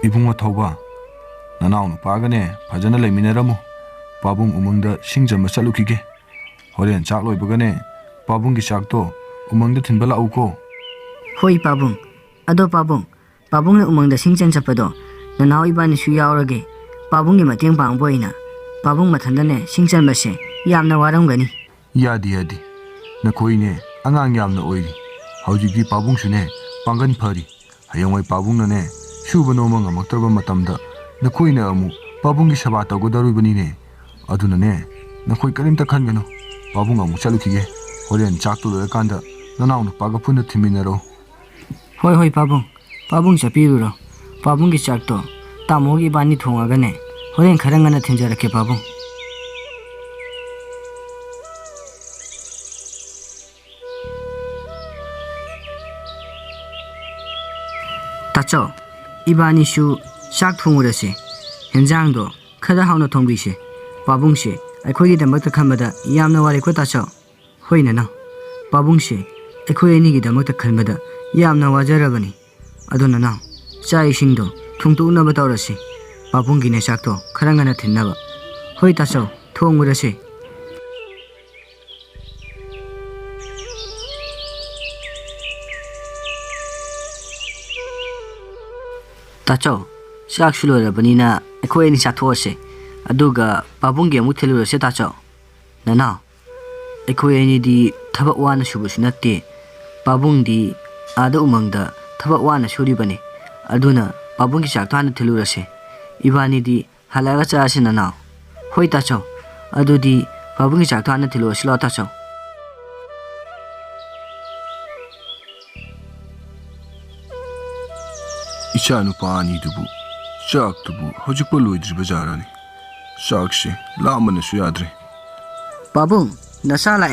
Ibung Thauba, Nanau Pagane, Pajana Lemineramu, Pabung Umanga Singjam Salukige, Horian Chaklo Bagane, Pabungi Shakto, Umang the Timbala Uko. Hoi Pabung, Ado Pabung, Pabung umang the Singchan Chapado, Nanau Iban Shuyarage, Pabungi Mating Bang Boina, Pabung Matandane, Singchan Base, Yamna Warangani. Yadi, Nakoine, Angang Yamna Oili, Howji Pabung Shune, Pangan Pari, Hayaway Pabungane, Shubanomanga Maktaba Matamda, Nakoina Amu, Pabungi Sabata Godarubanine, Adunane, Nakoi Karimta Kangano, Pabunga Muchaluki, Horian Chakto the Kanda, Nanau Pagapuna Timinero. Hoi Pabung, Pabung Sapiro, Pabungi Chakto, Tamogi Bani Tongagane, Horian Karangana Tinjarake Pabung. Tacho, Ibani Shu, Shak Tumurase, Henzangdo, Kadahana Tombishe, Pabungshe, I could get a motor kamada, Yamna Walikotacho. Hoinana, Pabungshe, a queenie the motor kamada, Yamna Wajarabani. Adonana, Sai Shindo, Tumtu Nabatorasi, Pabungi Nesakto, Karangana Tinava. Hoitacho, Tumurase. Tacho, Shakshulo Banina, a queenie Satose, Aduga, Pabungi Mutilu Setacho. Nana, a queenie di Tabawan Shubusnati, Pabundi, Ada Umanga, Tabawana Shuribani, Aduna, Pabungi Shaktan Telurase, Ivani di Halagacha Sinana, Hoitacho, Adudi, Pabungi Shaktan Telu Slotacho. Ishanupani dubu, Shak dubu, Hojupolu Bajarani. Shakshi, Lamana Suyadre. Pabung, Nasala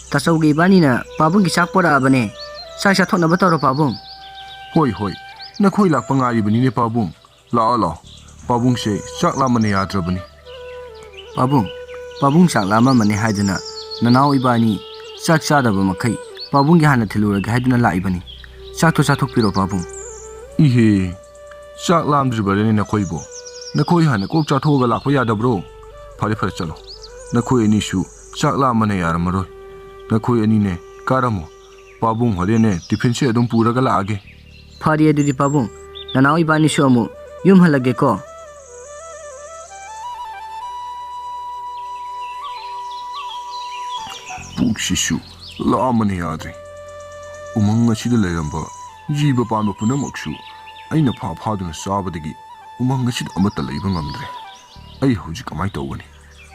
Tasogi Banina, Pabungi Shakpora Abane, Sasha Tonabatoro Pabung. Hoi, Nakoi Lapangari Banini Pabung, La, Pabung say, Shak Lamane Adrabani. Pabung Shak Lama Mane Hydana, Nanau Ibani, Shak Sadaba Makai, Pabungi Hana Tilura Hydana Laibani, Shak to Satopiro Pabung. Ihe, Shak Lam Dribarin in a Koibo. Nakoi Hana Kokcha Toga Lakoya da bro, Palifachalo. Nakoi Nishu, Shak Lamane Yaramaro. Nakoi Anine, Karamo, Pabung Horene, Defense Dumpura Galage. Party di Pabung, Nanau Ibani Shomu, Yum Halageko. Pukshishu, Lamane Adri. Umanga Shidalamba, Jiba Pama Punamokshu, Aina Papa Haduna Sabadigi, Umanga Shid Amata Labangamdre. I Hujikamaito one.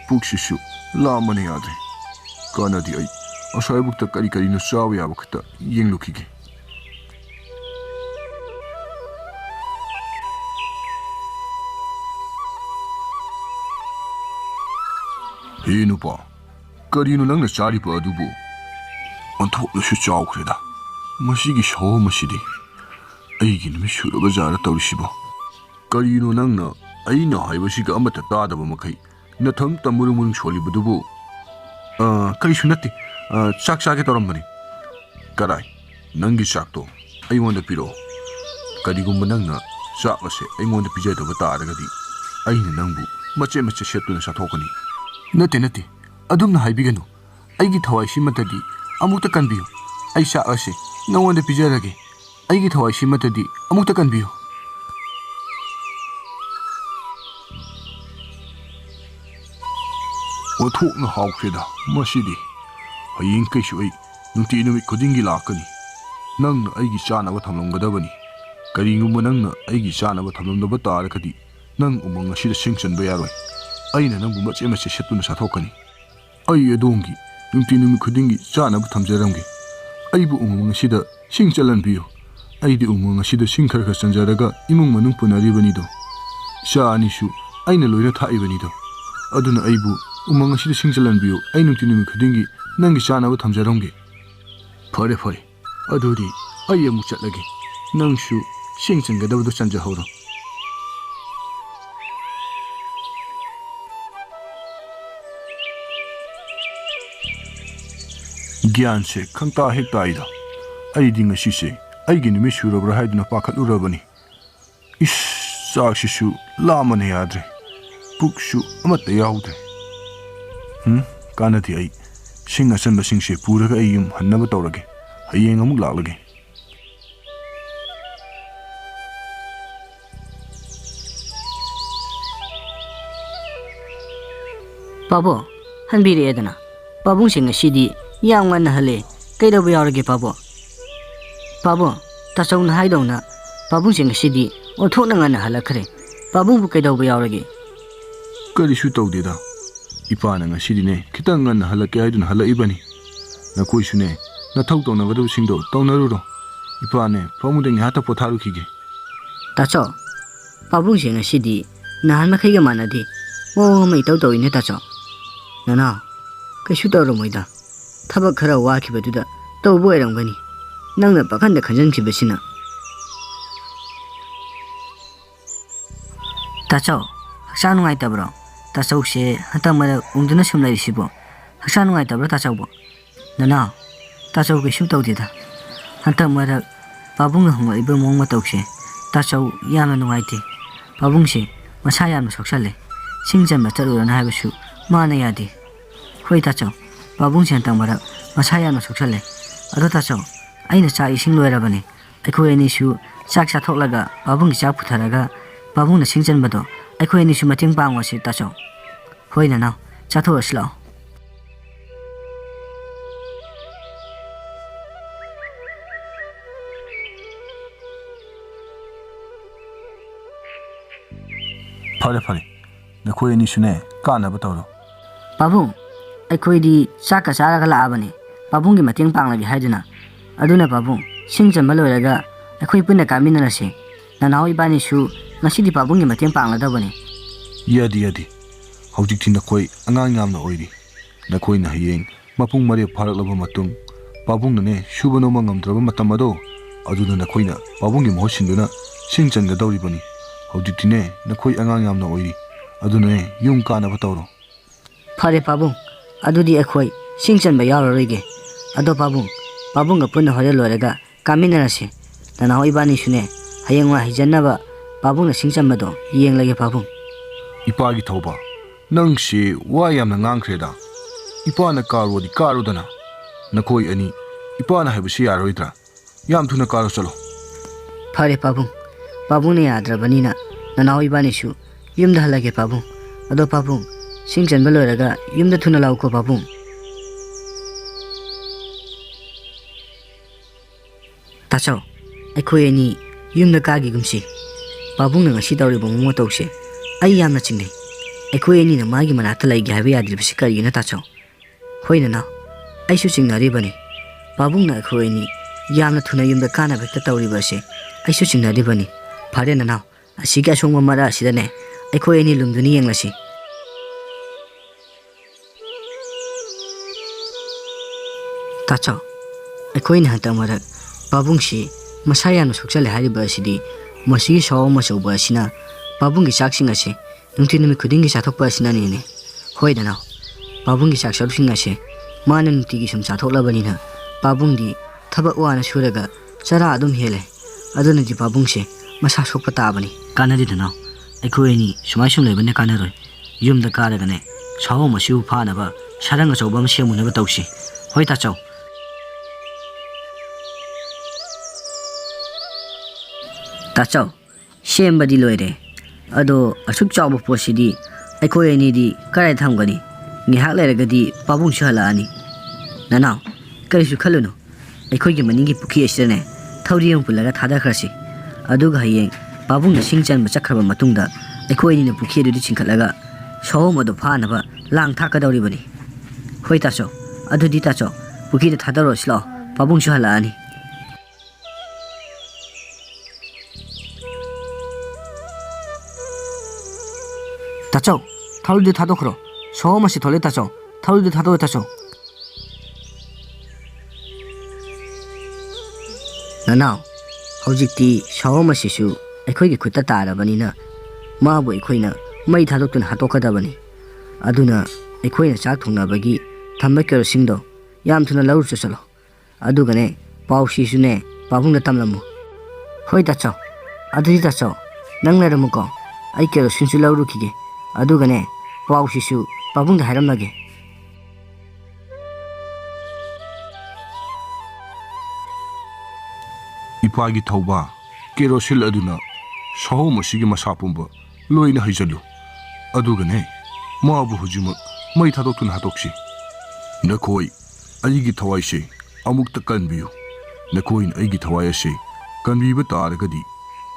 Pukshishu, Lamane Adri. Kana di I, Ashabukta Karikarino Savia Bukta, Ying Lukigi. Hey Nupa, Karino Nanga Saripa Dubu. On top the Shuchaukreda. Mashigi Shaw Mashidi. Aigin Mishura Bazara Taushiba. Karino Nanga, Aina Hibashiga Amata Tada Makai. Natum Tamurum Sholi Budubu. Karishunati, Shakshaket Romani. Karai, Nangi Shakto. I want the Piro. Kadigumananga, Shakase, I want the Pijat of a Taragadi. Aina Nambu, much Shetun Satokani. Nati, Adumna Hibigano. I get how I shimatadi, Amuta can be. I shall say, no one the Pijaragi. I get how I shimatadi, Amuta can be. What hope no how Frida, Mashidi. I inkish way, Nutino Kodingi Lakani. Nang Igi Shana what Hamlong Gadavani. Karingu Mananga, Igi Shana what Hamlong the Batarakadi. Nang among a shit sinks and Bayaway. I know much image Shetun Satokani. I adongi, Nutino Kodingi, Shana Tamjarangi. I bu Shida, Sing Chalanpio. I do Shida Sinkarka Sanjaraga, Imum Manumpuna Ribanido. Sha Nishu, I know Loya Taibanido. Aduna Aibu, Shida Sing Chalanpio, I know Tinu Kodingi, Nangi Shana with Tamjarangi. Pare, Adudi, I am Muchalagi. Nangshu, Sings and Gadavo Sanjahoro. Gyan se Kanta Hektaida. I ding a shise, I gin Mishura Brahadna Pakat Urabani. Ish ꯆꯥꯛꯁꯤꯁꯨ ꯂꯥꯝꯃꯅ ꯌꯥꯗ꯭ꯔꯦ ꯄꯨꯛꯁꯨ ꯑꯃꯠꯇ ꯌꯥꯎꯗ꯭ꯔꯦ ꯀꯥꯟꯅꯗꯦ ꯑꯩ ꯁꯤꯡ ꯑꯆꯟꯕꯁꯤꯡꯁꯦ ꯄꯨꯔꯒ ꯑꯩ ꯌꯨꯝ ꯍꯟꯅꯕ ꯇꯧꯔꯒꯦ ꯍꯌꯦꯡ ꯑꯃꯨꯛ ꯂꯥꯛꯂꯒꯦ ꯄꯥꯕꯣ ꯍꯟꯕꯤꯔꯛꯑꯦꯗꯅ ꯄꯥꯕꯨꯡꯁꯤꯡ ꯉꯁꯤꯗꯤ ꯌꯥꯝ ꯉꯟꯅ ꯍꯜꯂꯦ ꯀꯩꯗꯧꯕ ꯌꯥꯎꯔꯒꯦ ꯄꯥꯕꯣ ꯇꯥꯆꯧꯅ ꯍꯥꯏꯗꯧꯅ ꯄꯥꯕꯨꯡꯁꯤꯡ ꯉꯁꯤꯗꯤ ꯑꯣꯟꯊꯣꯛꯅ ꯉꯟꯅ ꯍꯜꯂꯛꯈ꯭ꯔꯦ ꯄꯥꯕꯨꯡꯕꯨ ꯀꯩꯗꯧꯕ ꯌꯥꯎꯔꯒꯦ ꯀꯔꯤꯁꯨ ꯇꯧꯗꯦꯗ ꯏꯄꯥꯅ ꯉꯁꯤꯗꯤꯅꯦ ꯈꯤꯇꯪ ꯉꯟꯅ ꯍꯜꯂꯛꯀꯦ ꯍꯥꯏꯗꯨꯅ ꯍꯜꯂꯛꯏꯕꯅꯤ ꯅꯈꯣꯏꯁꯨꯅꯦ ꯅꯊꯧ ꯇꯧꯅꯒꯗꯕꯁꯤꯡꯗꯣ ꯇꯧꯅꯔꯨꯔꯣ ꯏꯄꯥꯅꯦ ꯐꯃꯨꯡꯗ ꯉꯥꯏꯍꯥꯛꯇ ꯄꯣꯊꯥꯔꯨꯈꯤꯒꯦ ꯇꯥꯆꯧ ꯄꯥꯕꯨꯡꯁꯤꯡ ꯉꯁꯤꯗꯤ ꯅꯍꯥꯟ ꯃꯈꯩꯒ ꯃꯥꯟꯅꯗꯦ ꯃꯑꯣꯡ ꯑꯃ ꯏꯇꯧ ꯇꯧꯏꯅꯦ ꯇꯥꯆꯧ ꯅꯅꯥꯎ ꯀꯩꯁꯨ ꯇꯧꯔꯝꯃꯣꯏꯗ ꯊꯕꯛ ꯈꯔ ꯋꯥꯈꯤꯕꯗꯨꯗ ꯇꯧꯕ ꯑꯣꯏꯔꯝꯒꯅꯤ ꯅꯪꯅ ꯄꯥꯈꯟꯗ ꯈꯟꯖꯟꯈꯤꯕꯁꯤꯅ ꯇꯥꯆꯧ ꯍꯛꯆꯥꯡ ꯅꯨꯡꯉꯥꯏꯇꯕ꯭ꯔꯣ ꯇꯥꯆꯧꯁꯦ ꯍꯟꯇꯛ ꯃꯔꯛ ꯎꯪꯗꯨꯅ ꯁꯨꯝ ꯂꯩꯔꯤꯁꯤꯕꯣ ꯍꯛꯆꯥꯡ ꯅꯨꯡꯉꯥꯏꯇꯕ꯭ꯔꯣ ꯇꯥꯆꯧꯕꯣ ꯅꯅꯥꯎ ꯇꯥꯆꯧ ꯀꯩꯁꯨ ꯇꯧꯗꯦꯗ ꯍꯟꯇꯛ ꯃꯔꯛ ꯄꯥꯕꯨꯡꯅ ꯍꯣꯡꯂꯛꯏꯕ ꯃꯑꯣꯡ ꯃꯇꯧꯁꯦ ꯇꯥꯆꯧ ꯌꯥꯝꯅ ꯅꯨꯡꯉꯥꯏꯇꯦ ꯄꯥꯕꯨꯡꯁꯦ ꯃꯁꯥ ꯌꯥꯝꯅ ꯁꯣꯛꯆꯜꯂꯦ ꯁꯤꯡ ꯆꯟꯕ ꯆꯠꯂꯨꯔꯅ ꯍꯥꯏꯕꯁꯨ ꯃꯥꯅ ꯌꯥꯗꯦ ꯍꯣꯏ ꯇꯥꯆꯧ ꯄꯥꯕꯨꯡꯁꯦ ꯍꯟꯇꯛ ꯃꯔꯛ ꯃꯁꯥ ꯌꯥꯝꯅ ꯁꯣꯛꯆꯜꯂꯦ ꯑꯗꯣ ꯇꯥꯆꯧ ꯑꯩꯅ ꯆꯥꯛ ꯏꯁꯤꯡ ꯂꯣꯏꯔꯕꯅꯦ ꯑꯩꯈꯣꯏ ꯑꯅꯤꯁꯨ ꯆꯥꯛ ꯆꯥꯊꯣꯛꯂꯒ ꯄꯥꯕꯨꯡꯒꯤ ꯆꯥꯛ ꯄꯨꯊꯔꯒ ꯄꯥꯕꯨꯡꯅ ꯁꯤꯡ ꯆꯟꯕꯗꯣ ꯑꯩꯈꯣꯏ ꯑꯅꯤꯁꯨ ꯃꯇꯦꯡ ꯄꯥꯡꯉꯨꯁꯤ ꯇꯥꯆꯧ ꯍꯣꯏ ꯅꯅꯥꯎ ꯆꯥꯊꯣꯛꯑꯁꯤ ꯂꯥꯛꯑꯣ ꯐꯔꯦ ꯐꯔꯦ ꯅꯈꯣꯏ ꯑꯅꯤꯁꯨꯅꯦ ꯀꯥꯟꯅꯕ ꯇꯧꯔꯣ ꯄꯥꯕꯨꯡ ꯑꯩꯈꯣꯏꯗꯤ ꯆꯥꯛꯀ ꯆꯥꯔꯒ ꯂꯥꯛꯑꯕꯅꯤ ꯄꯥꯕꯨꯡꯒꯤ ꯃꯇꯦꯡ ꯄꯥꯡꯂꯒꯦ ꯍꯥꯏꯗꯨꯅ ꯑꯗꯨꯅ ꯄꯥꯕꯨꯡ ꯁꯤꯡ ꯆꯟꯕ ꯂꯣꯏꯔꯒ ꯑꯩꯈꯣꯏ ꯄꯨꯟꯅ ꯀꯥꯃꯤꯟꯅꯔꯁꯤ ꯅꯅꯥꯎ ꯏꯕꯥꯅꯤꯁꯨ ꯉꯁꯤꯗꯤ ꯄꯥꯕꯨꯡꯒꯤ ꯃꯇꯦꯡ ꯄꯥꯡꯂꯗꯕꯅꯤ ꯌꯥꯗꯦ ꯍꯧꯖꯤꯛꯇꯤ ꯅꯈꯣꯏ ꯑꯉꯥꯡ ꯌꯥꯝꯅ ꯑꯣꯏꯔꯤ ꯅꯈꯣꯏꯅ ꯍꯌꯦꯡ ꯃꯄꯨꯡ ꯃꯔꯦꯞ ꯐꯥꯔꯛꯂꯕ ꯃꯇꯨꯡ ꯄꯥꯕꯨꯡꯅꯅꯦ ꯁꯨꯕ ꯅꯣꯝꯕ ꯉꯝꯗ꯭ꯔꯕ ꯃꯇꯝ ꯑꯗꯣ ꯑꯗꯨꯅ ꯅꯈꯣꯏꯅ ꯄꯥꯕꯨꯡꯒꯤ ꯃꯍꯨꯠ ꯁꯤꯟꯗꯨꯅ ꯁꯤꯡ ꯆꯟꯒꯗꯧꯔꯤꯕꯅꯤ ꯍꯧꯖꯤꯛꯇꯤꯅꯦ ꯅꯈꯣꯏ ꯑꯉꯥꯡ ꯌꯥꯝꯅ ꯑꯣꯏꯔꯤ ꯑꯗꯨꯅꯅꯦ ꯌꯨꯝ ꯀꯥꯅꯕ ꯇꯧꯔꯣ ꯐꯔꯦ ꯄꯥꯕꯨꯡ ꯑꯗꯨꯗꯤ ꯑꯩꯈꯣꯏ ꯁꯤꯡ ꯆꯟꯕ ꯌꯥꯎꯔꯔꯣꯏꯒꯦ ꯑꯗꯣ ꯄꯥꯕꯨꯡꯒ ꯄꯨꯟꯅ ꯍꯣꯔꯦꯟ ꯂꯣꯏꯔꯒ ꯀꯥꯃꯤꯟꯅꯔꯁꯤ ꯅꯅꯥꯎ ꯏꯕꯥꯅꯤꯁꯨꯅꯦ ꯍꯌꯦꯡꯋꯥꯏ ꯍꯩꯖꯅꯕ ꯄꯥꯕꯨꯡꯅ ꯁꯤꯡ ꯆꯟꯕꯗꯣ ꯌꯦꯡꯂꯒꯦ ꯄꯥꯕꯨꯡ ꯏꯄꯥꯒꯤ ꯊꯧꯕ ꯅꯪꯁꯤ ꯋꯥ ꯌꯥꯝꯅ ꯉꯥꯡꯈ꯭ꯔꯦꯗ ꯏꯄꯥꯅ ꯀꯥꯔꯣꯗꯤ ꯀꯥꯔꯨꯗꯅ ꯅꯈꯣꯏ ꯑꯅꯤ ꯏꯄꯥꯅ ꯍꯥꯏꯕꯁꯤ ꯌꯥꯔꯣꯏꯗ꯭ꯔꯥ ꯌꯥꯝ ꯊꯨꯅ ꯀꯥꯔꯣ ꯆꯠꯂꯣ ꯐꯔꯦ ꯄꯥꯕꯨꯡꯅ ꯌꯥꯗ꯭ꯔꯕꯅꯤꯅ ꯅꯅꯥꯎ ꯏꯕꯥꯅꯤꯁꯨ ꯌꯨꯝꯗ ꯍꯜꯂꯒꯦ ꯄꯥꯕꯨꯡ ꯑꯗꯣ ꯄꯥꯕꯨꯡ ꯁꯤꯡ ꯆꯟꯕ ꯂꯣꯏꯔꯒ ꯌꯨꯝꯗ ꯊꯨꯅ ꯂꯥꯛꯎꯀꯣ ꯄꯥꯕꯨꯡ ꯇꯥꯆꯧ ꯑꯩꯈꯣꯏ ꯑꯅꯤ ꯌꯨꯝꯗ ꯀꯥꯒꯤꯒꯨꯝꯁꯤ ꯄꯥꯕꯨꯡꯅ ꯉꯁꯤ ꯇꯧꯔꯤꯕ ꯃꯑꯣꯡ ꯃꯇꯧꯁꯦ ꯑꯩ ꯌꯥꯝꯅ ꯆꯤꯡꯅꯩ ꯑꯩꯈꯣꯏ ꯑꯅꯤꯅ ꯃꯥꯒꯤ ꯃꯅꯥꯛꯇ ꯂꯩꯒꯦ ꯍꯥꯏꯕ ꯌꯥꯗ꯭ꯔꯤꯕꯁꯤ ꯀꯔꯤꯒꯤꯅꯣ ꯇꯥꯆꯧ ꯍꯣꯏ ꯅꯅꯥꯎ ꯑꯩꯁꯨ ꯆꯤꯡꯅꯔꯤꯕꯅꯤ ꯄꯥꯕꯨꯡꯅ ꯑꯩꯈꯣꯏ ꯑꯅꯤ ꯌꯥꯝꯅ ꯊꯨꯅ ꯌꯨꯝꯗ ꯀꯥꯅꯕ ꯍꯦꯛꯇ ꯇꯧꯔꯤꯕ ꯑꯁꯤ ꯑꯩꯁꯨ ꯆꯤꯡꯅꯔꯤꯕꯅꯤ ꯐꯔꯦ ꯅꯅꯥꯎ ꯑꯁꯤꯒꯤ ꯑꯁꯣꯡꯕ ꯃꯔꯛ ꯑꯁꯤꯗꯅꯦ ꯑꯩꯈꯣꯏ ꯑꯅꯤ ꯂꯨꯝꯗꯨꯅ ꯌꯦꯡꯂꯁꯤ ꯇꯥꯆꯧ ꯑꯩꯈꯣꯏꯅ ꯍꯟꯇꯛ ꯃꯔꯛ ꯄꯥꯕꯨꯡꯁꯤ ꯃꯁꯥ ꯌꯥꯝꯅ ꯁꯣꯛꯆꯜꯂꯦ ꯍꯥꯏꯔꯤꯕ ꯑꯁꯤꯗꯤ ꯃꯁꯤꯒꯤ ꯁꯥꯎ ꯑꯆꯧꯕ ꯑꯁꯤꯅ ꯄꯥꯕꯨꯡꯒꯤ ꯆꯥꯛꯁꯤꯡ ꯑꯁꯤ ꯅꯨꯡꯊꯤꯜ ꯅꯨꯃꯤꯠ ꯈꯨꯗꯤꯡꯒꯤ ꯆꯥꯊꯣꯛꯄ ꯑꯁꯤꯅꯅꯤꯅꯦ ꯍꯣꯏ ꯅꯅꯥꯎ ꯄꯥꯕꯨꯡꯒꯤ ꯆꯥꯛ ꯁꯔꯨꯛꯁꯤꯡ ꯑꯁꯤ ꯃꯥꯅ ꯅꯨꯡꯇꯤꯒꯤ ꯁꯨꯝ ꯆꯥꯊꯣꯛꯂꯕꯅꯤꯅ ꯄꯥꯕꯨꯡꯗꯤ ꯊꯕꯛ ꯋꯥꯅ ꯁꯨꯔꯒ ꯆꯔꯥ ꯑꯗꯨꯝ ꯍꯦꯜꯂꯦ ꯑꯗꯨꯅꯗꯤ ꯄꯥꯕꯨꯡꯁꯦ ꯃꯁꯥ ꯁꯣꯛꯄ ꯇꯥꯕꯅꯤ ꯀꯥꯟꯅꯗꯦ ꯅꯅꯥꯎ ꯑꯩꯈꯣꯏ ꯑꯅꯤ ꯁꯨꯃꯥꯏ ꯁꯨꯝ ꯂꯩꯕꯅ ꯀꯥꯟꯅꯔꯣꯏ ꯌꯨꯝꯗ ꯀꯥꯔꯒꯅꯦ ꯁꯥꯎ ꯑꯁꯤꯕꯨ ꯐꯥꯅꯕ ꯁꯔꯪ ꯑꯆꯧꯕ ꯑꯃ ꯁꯦꯝꯃꯨꯅꯕ ꯇꯧꯁꯤ ꯍꯣꯏ ꯇꯥꯆꯧ ꯇꯥꯆꯧ ꯁꯦꯝꯕꯗꯤ ꯂꯣꯏꯔꯦ ꯑꯗꯣ ꯑꯁꯨꯛ ꯆꯥꯎꯕ ꯄꯣꯠꯁꯤꯗꯤ ꯑꯩꯈꯣꯏ ꯑꯅꯤꯗꯤ ꯀꯗꯥꯏ ꯊꯝꯒꯅꯤ ꯉꯥꯏꯍꯥꯛ ꯂꯩꯔꯒꯗꯤ ꯄꯥꯕꯨꯡꯁꯨ ꯍꯜꯂꯛꯑꯅꯤ ꯅꯅꯥꯎ ꯀꯔꯤꯁꯨ ꯈꯜꯂꯨꯅꯨ ꯑꯩꯈꯣꯏꯒꯤ ꯃꯅꯤꯡꯒꯤ ꯄꯨꯈ꯭ꯔꯤ ꯑꯁꯤꯗꯅꯦ ꯊꯧꯔꯤ ꯑꯃ ꯄꯨꯜꯂꯒ ꯊꯥꯗꯈ꯭ꯔꯁꯤ ꯑꯗꯨꯒ ꯍꯌꯦꯡ ꯄꯥꯕꯨꯡꯅ ꯁꯤꯡ ꯆꯟꯕ ꯆꯠꯈ꯭ꯔꯕ ꯃꯇꯨꯡꯗ ꯑꯩꯈꯣꯏ ꯑꯅꯤꯅ ꯄꯨꯈ꯭ꯔꯤ ꯑꯗꯨꯗ ꯆꯤꯡꯈꯠꯂꯒ ꯁꯑꯣꯝ ꯑꯗꯨ ꯐꯥꯅꯕ ꯂꯥꯡ ꯊꯥꯛꯀꯗꯧꯔꯤꯕꯅꯤ ꯍꯣꯏ ꯇꯥꯆꯧ ꯑꯗꯨꯗꯤ ꯇꯥꯆꯧ ꯄꯨꯈ꯭ꯔꯤꯗ ꯊꯥꯗꯔꯨꯔꯁꯤ ꯂꯥꯛꯑꯣ ꯄꯥꯕꯨꯡꯁꯨ ꯍꯜꯂꯛꯑꯅꯤ ꯇꯥꯆꯧ ꯊꯧꯔꯤꯗꯨ ꯊꯥꯗꯣꯛꯈ꯭ꯔꯣ ꯁꯑꯣꯝ ꯑꯁꯤ ꯊꯣꯛꯂꯦ ꯇꯥꯆꯧ ꯊꯧꯔꯤꯗꯨ ꯊꯥꯗꯣꯛꯑꯣ ꯇꯥꯆꯧ ꯅꯅꯥꯎ ꯍꯧꯖꯤꯛꯇꯤ ꯁꯑꯣꯝ ꯑꯁꯤꯁꯨ ꯑꯩꯈꯣꯏꯒꯤ ꯈꯨꯠꯇ ꯇꯥꯔꯕꯅꯤꯅ ꯃꯥꯕꯨ ꯑꯩꯈꯣꯏꯅ ꯃꯩ ꯊꯥꯗꯣꯛꯇꯨꯅ ꯍꯥꯠꯇꯣꯛꯀꯗꯕꯅꯤ ꯑꯗꯨꯅ ꯑꯩꯈꯣꯏꯅ ꯆꯥꯛ ꯊꯣꯡꯅꯕꯒꯤ ꯊꯝꯕ ꯀꯦꯔꯣꯁꯤꯟꯗꯣ ꯌꯥꯝ ꯊꯨꯅ ꯂꯧꯔꯨ ꯆꯠꯂꯣ ꯑꯗꯨꯒꯅꯦ ꯄꯥꯎꯁꯤꯁꯨꯅꯦ ꯄꯥꯕꯨꯡꯗ ꯇꯝꯂꯝꯃꯨ ꯍꯣꯏ ꯇꯥꯆꯧ ꯑꯗꯨꯗꯤ ꯇꯥꯆꯧ ꯅꯪ ꯂꯩꯔꯝꯃꯨꯀꯣ ꯑꯩ ꯀꯦꯔꯣꯁꯤꯟꯁꯨ ꯂꯧꯔꯨꯈꯤꯒꯦ ꯑꯗꯨꯒꯅꯦ ꯄꯥꯎꯁꯤꯁꯨ ꯄꯥꯕꯨꯡꯗ ꯍꯥꯏꯔꯝꯂꯒꯦ ꯏꯄꯥꯒꯤ ꯊꯧꯕ ꯀꯦꯔꯣꯁꯤꯜ ꯑꯗꯨꯅ ꯁꯍꯣꯝ ꯑꯁꯤꯒꯤ ꯃꯁꯥ ꯄꯨꯝꯕ ꯂꯣꯏꯅ ꯍꯩꯖꯜꯂꯨ ꯑꯗꯨꯒꯅꯦ ꯃꯥꯕꯨ ꯍꯧꯖꯤꯛꯃꯛ ꯃꯩ ꯊꯥꯗꯣꯛꯇꯨꯅ ꯍꯥꯠꯇꯣꯛꯁꯤ ꯅꯈꯣꯏ ꯑꯩꯒꯤ ꯊꯋꯥꯏꯁꯦ ꯑꯃꯨꯛꯇ ꯀꯟꯕꯤꯌꯨ ꯅꯈꯣꯏꯅ ꯑꯩꯒꯤ ꯊꯋꯥꯏ ꯑꯁꯤ ꯀꯟꯕꯤꯕ ꯇꯥꯔꯒꯗꯤ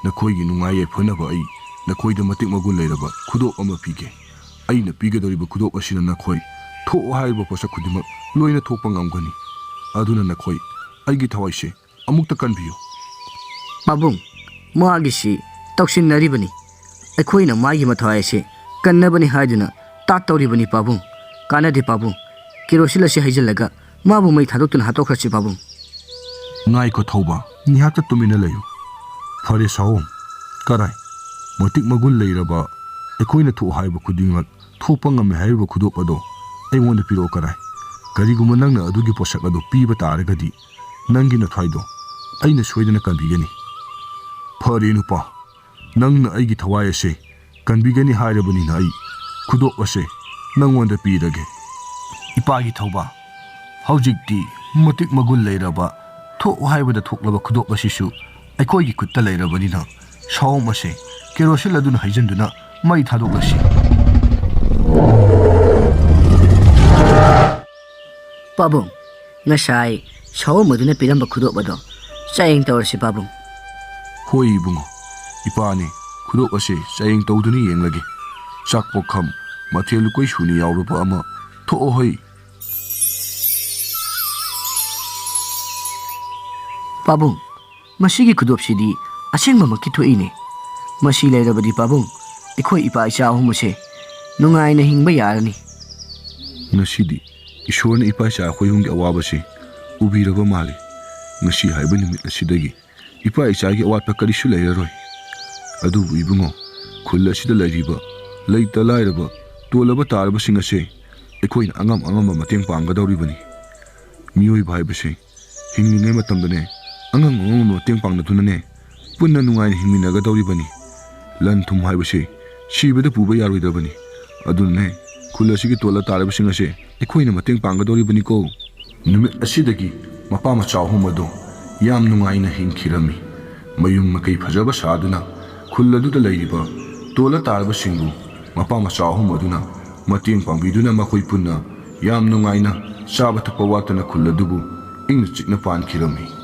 ꯅꯈꯣꯏꯒꯤ ꯅꯨꯡꯉꯥꯏ ꯌꯥꯏꯐꯅꯕ ꯑꯩ ꯅꯈꯣꯏꯗ ꯃꯇꯤꯛ ꯃꯒꯨꯟ ꯂꯩꯔꯕ ꯈꯨꯗꯣꯞ ꯑꯃ ꯄꯤꯒꯦ ꯑꯩꯅ ꯄꯤꯒꯗꯧꯔꯤꯕ ꯈꯨꯗꯣꯞ ꯑꯁꯤꯅ ꯅꯈꯣꯏ ꯊꯣꯛꯑꯣ ꯍꯥꯏꯔꯤꯕ ꯄꯣꯠꯁꯛ ꯈꯨꯗꯤꯡꯃꯛ ꯂꯣꯏꯅ ꯊꯣꯛꯄ ꯉꯝꯒꯅꯤ ꯑꯗꯨꯅ ꯅꯈꯣꯏ ꯑꯩꯒꯤ ꯊꯋꯥꯏꯁꯦ ꯑꯃꯨꯛꯇ ꯀꯟꯕꯤꯌꯨ ꯄꯥꯕꯨꯡ ꯃꯥꯒꯤꯁꯤ ꯇꯧꯁꯤꯟꯅꯔꯤꯕꯅꯤ ꯑꯩꯈꯣꯏꯅ ꯃꯥꯒꯤ ꯃꯊꯋꯥꯏ ꯑꯁꯤ ꯀꯟꯅꯕꯅꯤ ꯍꯥꯏꯗꯨꯅ ꯇꯥꯛꯇꯧꯔꯤꯕꯅꯤ ꯄꯥꯕꯨꯡ ꯀꯥꯟꯅꯗꯦ ꯄꯥꯕꯨꯡ ꯀꯦꯔꯣꯁꯤꯟ ꯑꯁꯤ ꯍꯩꯖꯤꯜꯂꯒ ꯃꯥꯕꯨ ꯃꯩ ꯊꯥꯗꯣꯛꯇꯨꯅ ꯍꯥꯠꯇꯣꯛꯈ꯭ꯔꯁꯤ ꯄꯥꯕꯨꯡ ꯉꯥꯏꯈꯣ ꯊꯧꯕ ꯉꯥꯏꯍꯥꯛꯇ ꯇꯨꯃꯤꯟꯅ ꯂꯩꯌꯨ ꯐꯔꯦ ꯁꯍꯣꯝ ꯀꯔꯥꯏ ꯃꯇꯤꯛ ꯃꯒꯨꯟ ꯂꯩꯔꯕ ꯑꯩꯈꯣꯏꯅ ꯊꯣꯛ ꯍꯥꯏꯕ ꯈꯨꯗꯤꯡꯃꯛ ꯊꯣꯛꯄ ꯉꯝꯃꯦ ꯍꯥꯏꯔꯤꯕ ꯈꯨꯗꯣꯞ ꯑꯗꯣ ꯑꯩꯉꯣꯟꯗ ꯄꯤꯔꯛꯑꯣ ꯀꯔꯥꯏ ꯀꯔꯤꯒꯨꯝꯕ ꯅꯪꯅ ꯑꯗꯨꯒꯤ ꯄꯣꯠꯁꯛ ꯑꯗꯨ ꯄꯤꯕ ꯇꯥꯔꯒꯗꯤ ꯅꯪꯒꯤ ꯅꯊ꯭ꯋꯥꯏꯗꯣ ꯑꯩꯅ ꯁꯣꯏꯗꯅ ꯀꯟꯕꯤꯒꯅꯤ ꯐꯔꯦ ꯅꯨꯄꯥ ꯅꯪꯅ ꯑꯩꯒꯤ ꯊꯋꯥꯏ ꯑꯁꯦ ꯀꯟꯕꯤꯒꯅꯤ ꯍꯥꯏꯔꯕꯅꯤꯅ ꯑꯩ ꯈꯨꯗꯣꯞ ꯑꯁꯦ ꯅꯪꯉꯣꯟꯗ ꯄꯤꯔꯒꯦ ꯏꯄꯥꯒꯤ ꯊꯧꯕ ꯍꯧꯖꯤꯛꯇꯤ ꯃꯇꯤꯛ ꯃꯒꯨꯟ ꯂꯩꯔꯕ ꯊꯣꯛ ꯍꯥꯏꯕꯗ ꯊꯣꯛꯂꯕ ꯈꯨꯗꯣꯞ ꯑꯁꯤꯁꯨ ꯑꯩꯈꯣꯏꯒꯤ ꯈꯨꯠꯇ ꯂꯩꯔꯕꯅꯤꯅ ꯁꯍꯣꯝ ꯑꯁꯦ ꯀꯦꯔꯣꯁꯤꯟ ꯑꯗꯨꯅ ꯍꯩꯖꯤꯟꯗꯨꯅ ꯃꯩ ꯊꯥꯗꯣꯛꯂꯁꯤ ꯄꯥꯕꯨꯡ ꯉꯁꯥꯏ ꯁꯍꯣꯝ ꯑꯗꯨꯅ ꯄꯤꯔꯝꯕ ꯈꯨꯗꯣꯞ ꯑꯗꯣ ꯆꯥꯌꯦꯡ ꯇꯧꯔꯁꯤ ꯄꯥꯕꯨꯡ ꯍꯣꯏ ꯏꯕꯨꯡꯉꯣ ꯏꯄꯥꯅꯦ ꯈꯨꯗꯣꯞ ꯑꯁꯦ ꯆꯥꯌꯦꯡ ꯇꯧꯗꯨꯅ ꯌꯦꯡꯂꯒꯦ ꯆꯥꯛ ꯄꯣꯛꯈꯝ ꯃꯊꯦꯜ ꯂꯨꯀꯣꯏ ꯁꯨꯅ ꯌꯥꯎꯔꯕ ꯑꯃ ꯊꯣꯛꯑꯣ ꯍꯩ ꯄꯥꯕꯨꯡ ꯃꯁꯤꯒꯤ ꯈꯨꯗꯣꯞꯁꯤꯗꯤ ꯑꯁꯦꯡꯕꯃꯛꯀꯤ ꯊꯣꯛꯏꯅꯦ ꯃꯁꯤ ꯂꯩꯔꯕꯗꯤ ꯄꯥꯕꯨꯡ ꯑꯩꯈꯣꯏ ꯏꯄꯥ ꯏꯆꯥ ꯑꯍꯨꯝ ꯑꯁꯦ ꯅꯨꯡꯉꯥꯏꯅ ꯍꯤꯡꯕ ꯌꯥꯔꯅꯤ ꯉꯁꯤꯗꯤ ꯏꯁꯣꯔꯅ ꯏꯄꯥ ꯏꯆꯥ ꯑꯩꯈꯣꯏ ꯑꯍꯨꯝꯒꯤ ꯑꯋꯥꯕꯁꯤ ꯎꯕꯤꯔꯕ ꯃꯥꯜꯂꯤ ꯉꯁꯤ ꯍꯥꯏꯕ ꯅꯨꯃꯤꯠ ꯑꯁꯤꯗꯒꯤ ꯏꯄꯥ ꯏꯆꯥꯒꯤ ꯑꯋꯥꯠꯄ ꯀꯔꯤꯁꯨ ꯂꯩꯔꯔꯣꯏ ꯑꯗꯨꯕꯨ ꯏꯕꯨꯡꯉꯣ ꯈꯨꯜ ꯑꯁꯤꯗ ꯂꯩꯔꯤꯕ ꯂꯩꯇ ꯂꯥꯏꯔꯕ ꯇꯣꯜꯂꯕ ꯇꯥꯔꯕꯁꯤꯡ ꯑꯁꯦ ꯑꯩꯈꯣꯏꯅ ꯑꯉꯝ ꯑꯉꯝꯕ ꯃꯇꯦꯡ ꯄꯥꯡꯒꯗꯧꯔꯤꯕꯅꯤ ꯃꯤꯑꯣꯏꯕ ꯍꯥꯏꯕꯁꯦ ꯍꯤꯡꯂꯤꯉꯩ ꯃꯇꯝꯗꯅꯦ ꯑꯉꯝ ꯑꯉꯝꯕ ꯃꯇꯦꯡ ꯄꯥꯡꯅꯗꯨꯅꯅꯦ ꯄꯨꯟꯅ ꯅꯨꯡꯉꯥꯏꯅ ꯍꯤꯡꯃꯤꯟꯅꯒꯗꯧꯔꯤꯕꯅꯤ ꯂꯟ ꯊꯨꯝ ꯍꯥꯏꯕꯁꯦ ꯁꯤꯕꯗ ꯄꯨꯕ ꯌꯥꯔꯣꯏꯗꯕꯅꯤ ꯑꯗꯨꯅꯅꯦ ꯈꯨꯜ ꯑꯁꯤꯒꯤ ꯇꯣꯜꯂ ꯇꯥꯔꯕꯁꯤꯡ ꯑꯁꯦ ꯑꯩꯈꯣꯏꯅ ꯃꯇꯦꯡ ꯄꯥꯡꯒꯗꯧꯔꯤꯕꯅꯤꯀꯣ ꯅꯨꯃꯤꯠ ꯑꯁꯤꯗꯒꯤ ꯃꯄꯥ ꯃꯆꯥ ꯑꯍꯨꯝ ꯑꯗꯨ ꯌꯥꯝ ꯅꯨꯡꯉꯥꯏꯅ ꯍꯤꯡꯈꯤꯔꯝꯃꯤ ꯃꯌꯨꯝ ꯃꯀꯩ ꯐꯖꯕ ꯁꯥꯗꯨꯅ ꯈꯨꯜ ꯑꯗꯨꯗ ꯂꯩꯔꯤꯕ ꯇꯣꯜꯂ ꯇꯥꯔꯕꯁꯤꯡꯕꯨ ꯃꯄꯥ ꯃꯆꯥ ꯑꯍꯨꯝ ꯑꯗꯨꯅ ꯃꯇꯦꯡ ꯄꯥꯡꯕꯤꯗꯨꯅ ꯃꯈꯣꯏ ꯄꯨꯟꯅ ꯌꯥꯝ ꯅꯨꯡꯉꯥꯏꯅ ꯆꯥꯕ ꯊꯛꯄ ꯋꯥꯠꯇꯅ ꯈꯨꯜ ꯑꯗꯨꯕꯨ ꯏꯪꯅ ꯆꯤꯛꯅ ꯄꯥꯟꯈꯤꯔꯝꯃꯤ